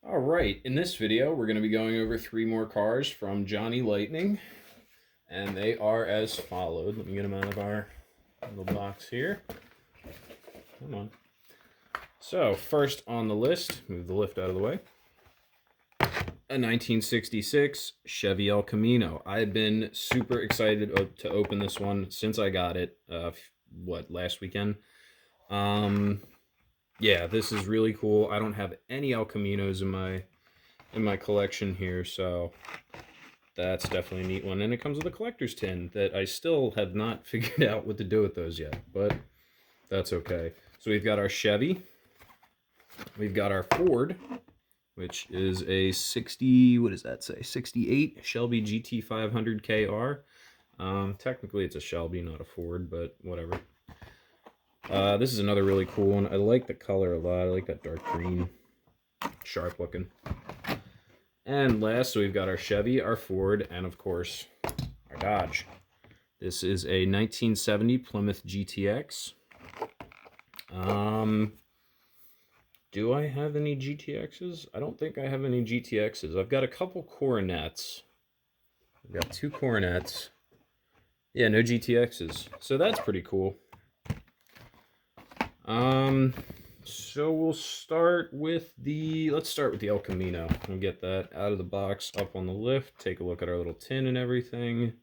All right, in this video, we're going to be going over three more cars from Johnny Lightning, and they are as followed. Let me get them out of our little box here. Come on. So, first on the list, move the lift out of the way, a 1966 Chevy El Camino. I've been super excited to open this one since I got it, last weekend? Yeah, this is really cool. I don't have any El Caminos in my collection here, so that's definitely a neat one. And it comes with a collector's tin that I still have not figured out what to do with those yet, but that's okay. So we've got our Chevy, we've got our Ford, which is a 60, what does that say? 68 Shelby GT500KR. Technically it's a Shelby, not a Ford, but whatever. This is another really cool one. I like the color a lot. I like that dark green. Sharp looking. And last, so we've got our Chevy, our Ford, and of course, our Dodge. This is a 1970 Plymouth GTX. Do I have any GTXs? I don't think I have any GTXs. I've got a couple Coronets. I've got two Coronets. Yeah, no GTXs. So that's pretty cool. So we'll start with let's start with the El Camino. We'll get that out of the box, up on the lift, take a look at our little tin and everything.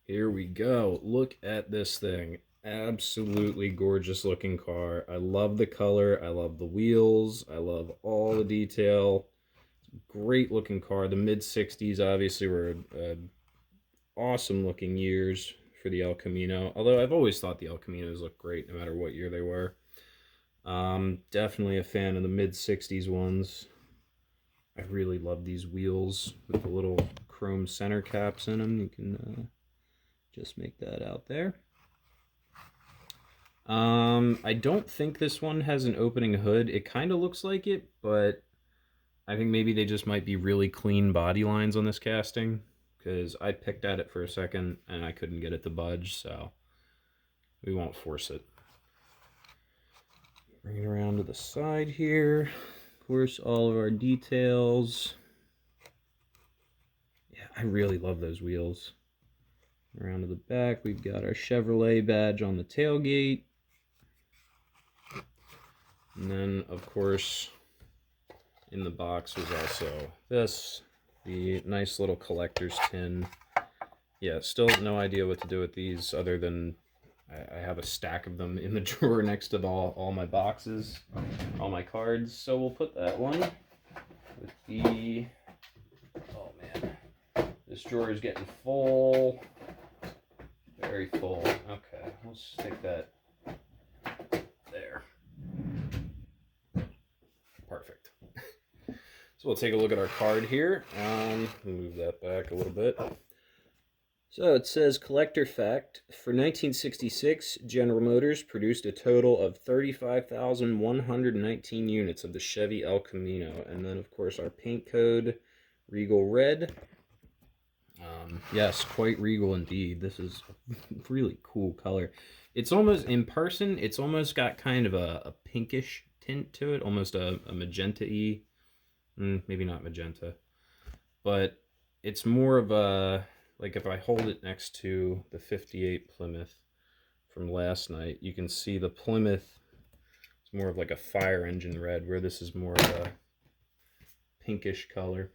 Here we go. Look at this thing. Absolutely gorgeous looking car. I love the color. I love the wheels. I love all the detail. Great looking car. The mid 60s obviously were awesome looking years for the El Camino, although I've always thought the El Caminos look great no matter what year they were. Definitely a fan of the mid 60s ones. I really love these wheels with the little chrome center caps in them. You can just make that out there. I don't think this one has an opening hood. It kind of looks like it, but I think maybe they just might be really clean body lines on this casting, because I picked at it for a second and I couldn't get it to budge, so we won't force it. Bring it around to the side here. Of course, all of our details. Yeah, I really love those wheels. Around to the back, we've got our Chevrolet badge on the tailgate. And then, of course, in the box was also this. The nice little collector's tin. Yeah, still no idea what to do with these other than I have a stack of them in the drawer next to all my boxes, all my cards. So we'll put that one with the, oh man, this drawer is getting full, very full. Okay, we'll stick that there. Perfect. So we'll take a look at our card here. Move that back a little bit. So it says, collector fact, for 1966, General Motors produced a total of 35,119 units of the Chevy El Camino. And then, of course, our paint code, Regal Red. Yes, quite regal indeed. This is a really cool color. It's almost, in person, it's almost got kind of a pinkish tint to it, almost a magenta-y. Maybe not magenta, but it's more of a, like if I hold it next to the 58 Plymouth from last night, you can see the Plymouth is more of like a fire engine red, where this is more of a pinkish color.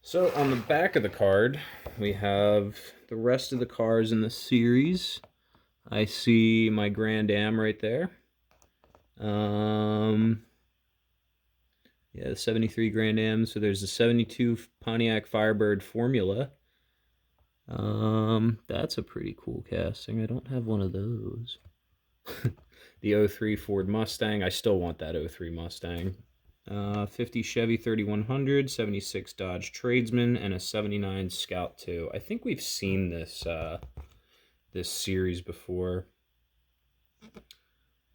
So on the back of the card, we have the rest of the cars in the series. I see my Grand Am right there. Yeah, the 73 Grand Am. So there's the 72 Pontiac Firebird Formula. That's a pretty cool casting. I don't have one of those. The 03 Ford Mustang. I still want that 03 Mustang. 50 Chevy 3100, 76 Dodge Tradesman, and a 79 Scout 2. I think we've seen this this series before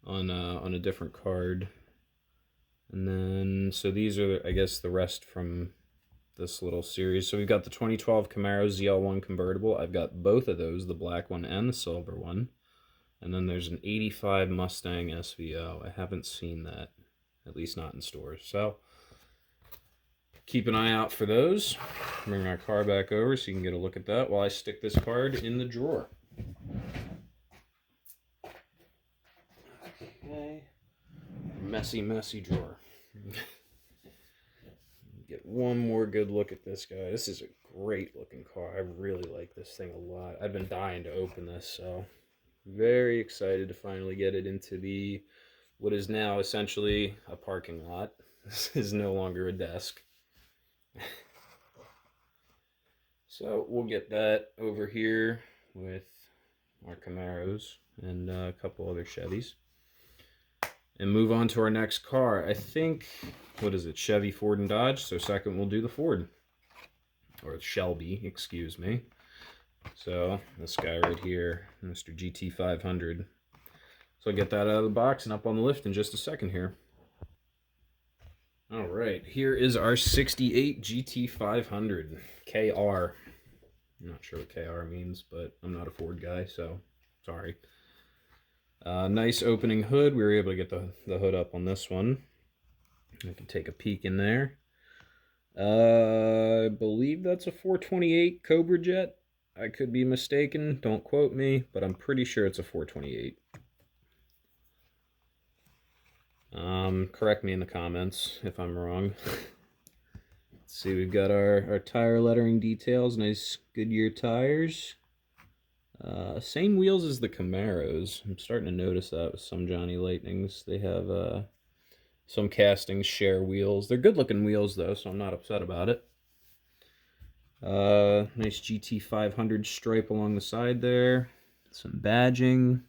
on a different card. And then, so these are, I guess, the rest from this little series. So we've got the 2012 Camaro ZL1 convertible. I've got both of those, the black one and the silver one. And then there's an 85 Mustang SVO. I haven't seen that. at least not in stores. So keep an eye out for those. Bring our car back over so you can get a look at that while I stick this card in the drawer. Okay. Messy drawer. Get one more good look at this guy. This is a great looking car. I really like this thing a lot. I've been dying to open this, so very excited to finally get it into the what is now essentially a parking lot. This is no longer a desk. So we'll get that over here with our Camaros and a couple other Chevys. And move on to our next car. I think, what is it, Chevy, Ford, and Dodge? So second we'll do the Ford. Or Shelby, excuse me. So this guy right here, Mr. GT500. So I'll get that out of the box and up on the lift in just a second here. All right, here is our 68 GT500KR. I'm not sure what KR means, but I'm not a Ford guy, so sorry. Nice opening hood. We were able to get the hood up on this one. I can take a peek in there. I believe that's a 428 Cobra Jet. I could be mistaken. Don't quote me, but I'm pretty sure it's a 428. Correct me in the comments if I'm wrong. Let's see, we've got our tire lettering details. Nice Goodyear tires. Same wheels as the Camaros. I'm starting to notice that with some Johnny Lightnings. They have some castings share wheels. They're good looking wheels though, so I'm not upset about it. Nice GT500 stripe along the side there. Some badging.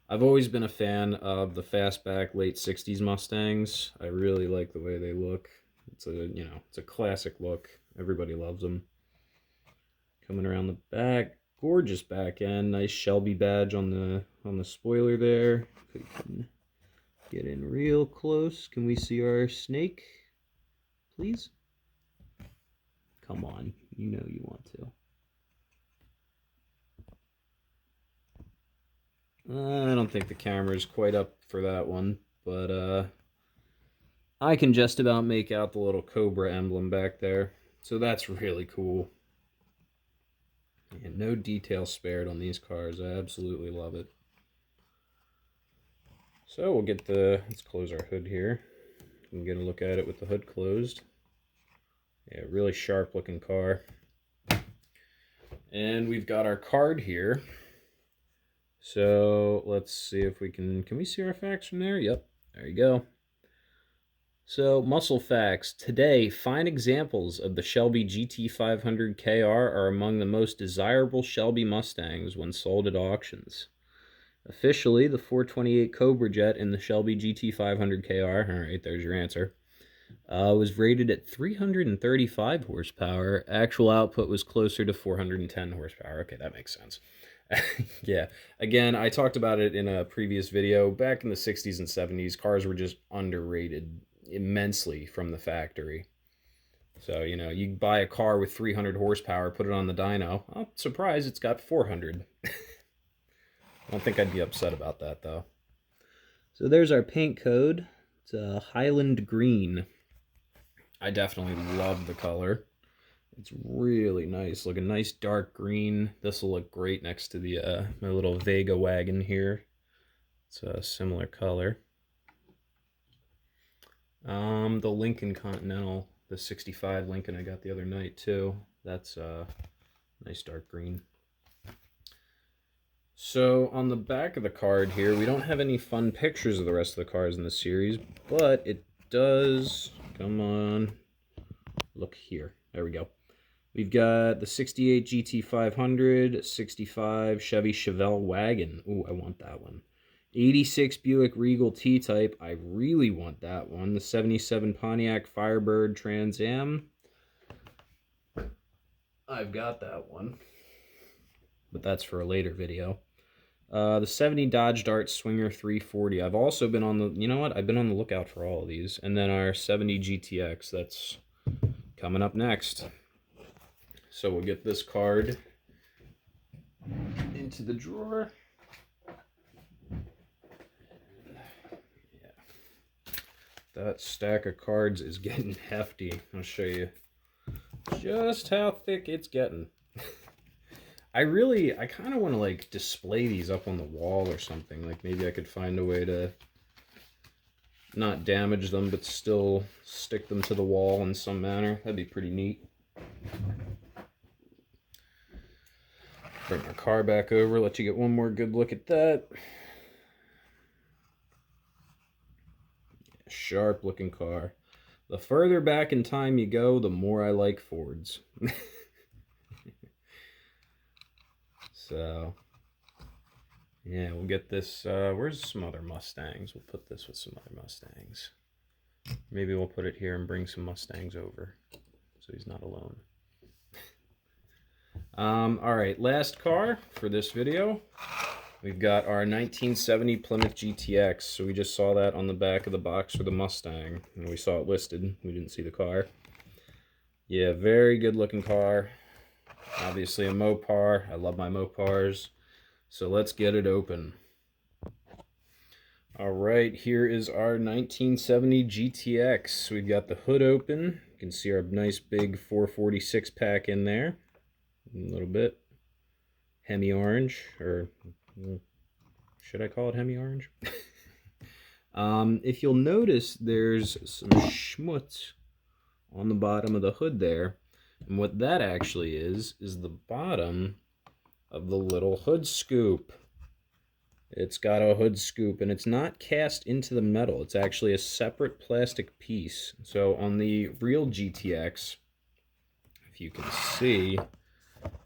I've always been a fan of the fastback late 60s Mustangs. I really like the way they look. It's a classic look. Everybody loves them. Coming around the back, gorgeous back end. Nice Shelby badge on the spoiler there. If we can get in real close, can we see our snake, please? Come on, you know you want to. I don't think the camera's quite up for that one, but I can just about make out the little Cobra emblem back there. So that's really cool. And no detail spared on these cars. I absolutely love it. So we'll get let's close our hood here. We can get a look at it with the hood closed. Yeah, really sharp looking car. And we've got our card here. So let's see if we can we see our facts from there? Yep, there you go. So muscle facts. Today, fine examples of the Shelby GT500KR are among the most desirable Shelby Mustangs when sold at auctions. Officially, the 428 Cobra Jet in the Shelby GT500KR, all right, there's your answer, was rated at 335 horsepower. Actual output was closer to 410 horsepower. Okay, that makes sense. Yeah, again, I talked about it in a previous video. Back in the 60s and 70s, cars were just underrated immensely from the factory. So, you buy a car with 300 horsepower, put it on the dyno. Oh, surprise, it's got 400. I don't think I'd be upset about that, though. So there's our paint code. It's a Highland Green. I definitely love the color. It's really nice. Look, a nice dark green. This will look great next to the my little Vega wagon here. It's a similar color. The Lincoln Continental, the 65 Lincoln I got the other night too. That's nice dark green. So on the back of the card here, we don't have any fun pictures of the rest of the cars in the series, but it does, come on, look here. There we go. We've got the 68 GT500, 65 Chevy Chevelle wagon. Ooh, I want that one. 86 Buick Regal T-Type. I really want that one. The 77 Pontiac Firebird Trans Am. I've got that one, but that's for a later video. The 70 Dodge Dart Swinger 340. I've also been on the, you know what? I've been on the lookout for all of these. And then our 70 GTX. That's coming up next. So we'll get this card into the drawer. Yeah. That stack of cards is getting hefty. I'll show you just how thick it's getting. I kind of want to like display these up on the wall or something. Like maybe I could find a way to not damage them, but still stick them to the wall in some manner. That'd be pretty neat. Bring our car back over, let you get one more good look at that. Sharp looking car. The further back in time you go, the more I like Fords. So, yeah, we'll get this. Where's some other Mustangs? We'll put this with some other Mustangs. Maybe we'll put it here and bring some Mustangs over so he's not alone. All right, last car for this video. We've got our 1970 Plymouth GTX. So we just saw that on the back of the box for the Mustang. And we saw it listed. We didn't see the car. Yeah, very good looking car. Obviously a Mopar. I love my Mopars. So let's get it open. All right, here is our 1970 GTX. We've got the hood open. You can see our nice big 446 pack in there. A little bit. Hemi orange, or should I call it Hemi orange? If you'll notice, there's some schmutz on the bottom of the hood there. And what that actually is the bottom of the little hood scoop. It's got a hood scoop, and it's not cast into the metal. It's actually a separate plastic piece. So on the real GTX, if you can see,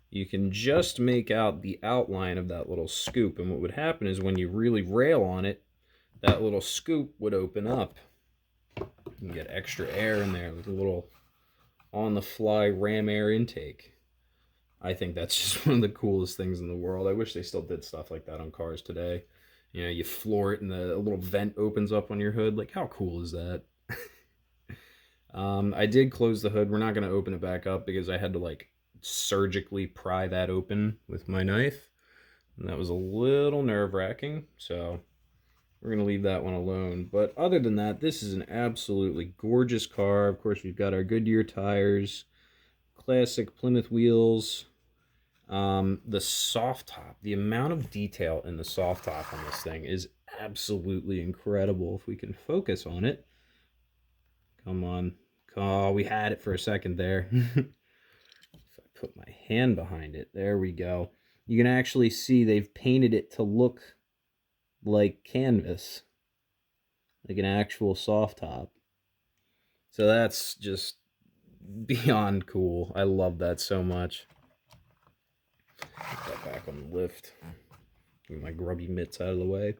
you can just make out the outline of that little scoop. And what would happen is when you really rail on it, that little scoop would open up. You get extra air in there with a little on-the-fly ram air intake. I think that's just one of the coolest things in the world. I wish they still did stuff like that on cars today. You know, you floor it and a little vent opens up on your hood. Like, how cool is that? I did close the hood. We're not going to open it back up because I had to, like, surgically pry that open with my knife. And that was a little nerve-wracking. So we're going to leave that one alone. But other than that, this is an absolutely gorgeous car. Of course, we've got our Goodyear tires, classic Plymouth wheels. The soft top, the amount of detail in the soft top on this thing is absolutely incredible. If we can focus on it. Come on. Oh, we had it for a second there. If I put my hand behind it, there we go. You can actually see they've painted it to look like canvas, like an actual soft top. So that's just beyond cool. I love that so much. Put that back on the lift. Get my grubby mitts out of the way.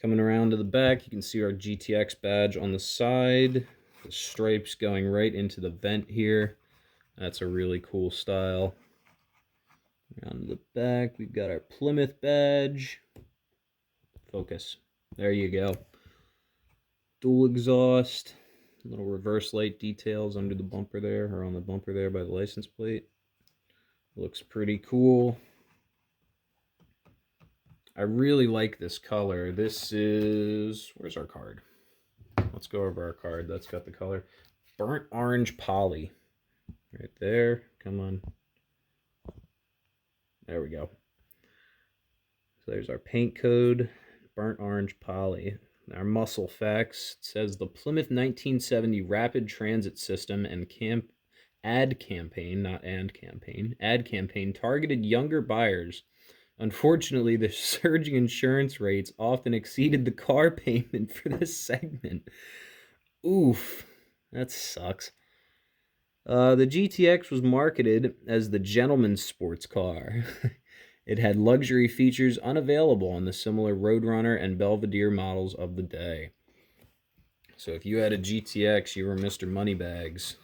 Coming around to the back, you can see our GTX badge on the side. The stripes going right into the vent here. That's a really cool style. Around to the back, we've got our Plymouth badge. Focus. There you go. Dual exhaust. Little reverse light details under the bumper there, or on the bumper there by the license plate. Looks pretty cool. I really like this color. This is, where's our card? Let's go over our card. That's got the color. Burnt orange poly. Right there. Come on. There we go. So there's our paint code. Burnt orange poly. Our muscle facts. It says the Plymouth 1970 Rapid Transit System and ad campaign targeted younger buyers. Unfortunately, the surging insurance rates often exceeded the car payment for this segment. Oof, that sucks. The GTX was marketed as the gentleman's sports car. It had luxury features unavailable on the similar Roadrunner and Belvedere models of the day. So if you had a GTX, you were Mr. Moneybags.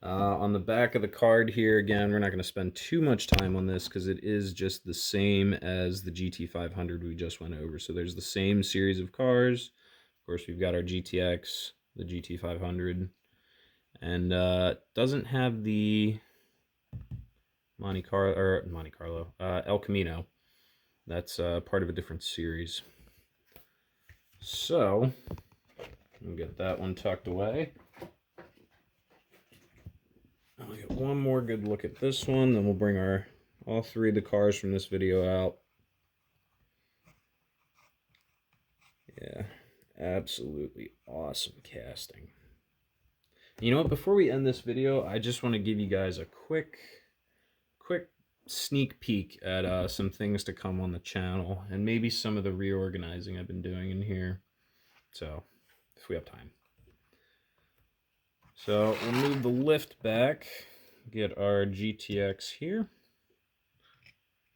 On the back of the card here, again, we're not going to spend too much time on this because it is just the same as the GT500 we just went over. So there's the same series of cars. Of course, we've got our GTX, the GT500, and doesn't have the El Camino. That's part of a different series. So, we'll get that one tucked away. I'll get one more good look at this one, then we'll bring all three of the cars from this video out. Yeah, absolutely awesome casting. You know what, before we end this video, I just want to give you guys a quick sneak peek at some things to come on the channel, and maybe some of the reorganizing I've been doing in here. So, if we have time. So, we'll move the lift back, get our GTX here,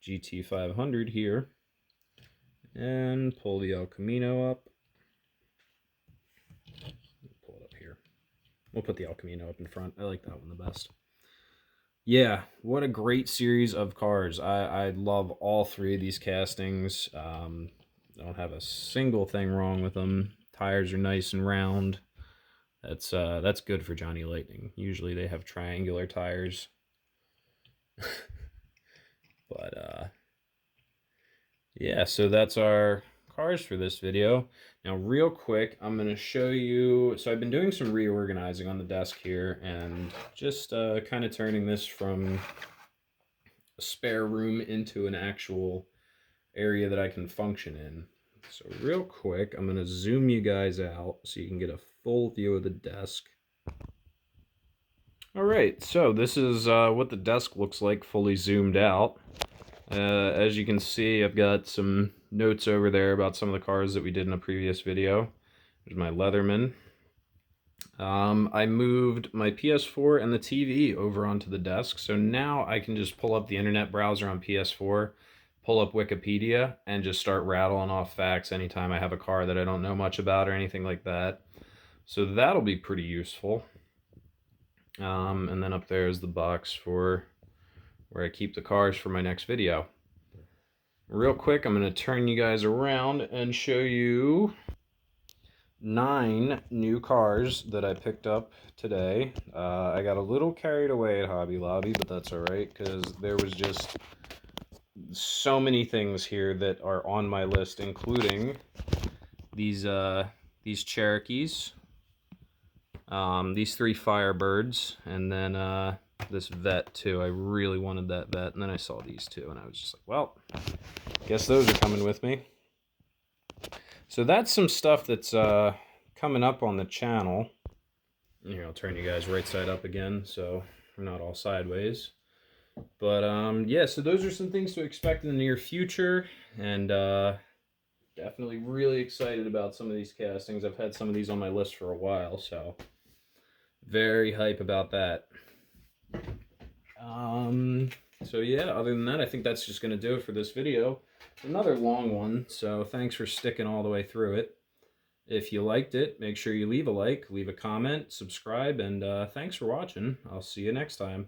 GT500 here, and pull the El Camino up. Pull it up here. We'll put the El Camino up in front. I like that one the best. Yeah, what a great series of cars. I love all three of these castings. I don't have a single thing wrong with them. Tires are nice and round. That's good for Johnny Lightning. Usually they have triangular tires. But yeah, so that's our cars for this video. Now real quick, I'm going to show you, so I've been doing some reorganizing on the desk here and just kind of turning this from a spare room into an actual area that I can function in. So real quick, I'm going to zoom you guys out so you can get a full view of the desk. Alright, so this is what the desk looks like fully zoomed out. As you can see, I've got some notes over there about some of the cars that we did in a previous video. There's my Leatherman. I moved my PS4 and the TV over onto the desk, so now I can just pull up the internet browser on PS4, pull up Wikipedia, and just start rattling off facts anytime I have a car that I don't know much about or anything like that. So that'll be pretty useful. And then up there is the box for where I keep the cars for my next video. Real quick, I'm going to turn you guys around and show you 9 new cars that I picked up today. I got a little carried away at Hobby Lobby, but that's alright, because there was just so many things here that are on my list, including these Cherokees, these 3 Firebirds, and then this Vet too. I really wanted that Vet, and then I saw these two, and I was just like, well, guess those are coming with me. So that's some stuff that's coming up on the channel. Here, I'll turn you guys right side up again, so we're not all sideways. But yeah, so those are some things to expect in the near future, and definitely really excited about some of these castings. I've had some of these on my list for a while, so very hype about that. So yeah, other than that, I think that's just going to do it for this video. Another long one, so thanks for sticking all the way through it. If you liked it, make sure you leave a like, leave a comment, subscribe, and thanks for watching. I'll see you next time.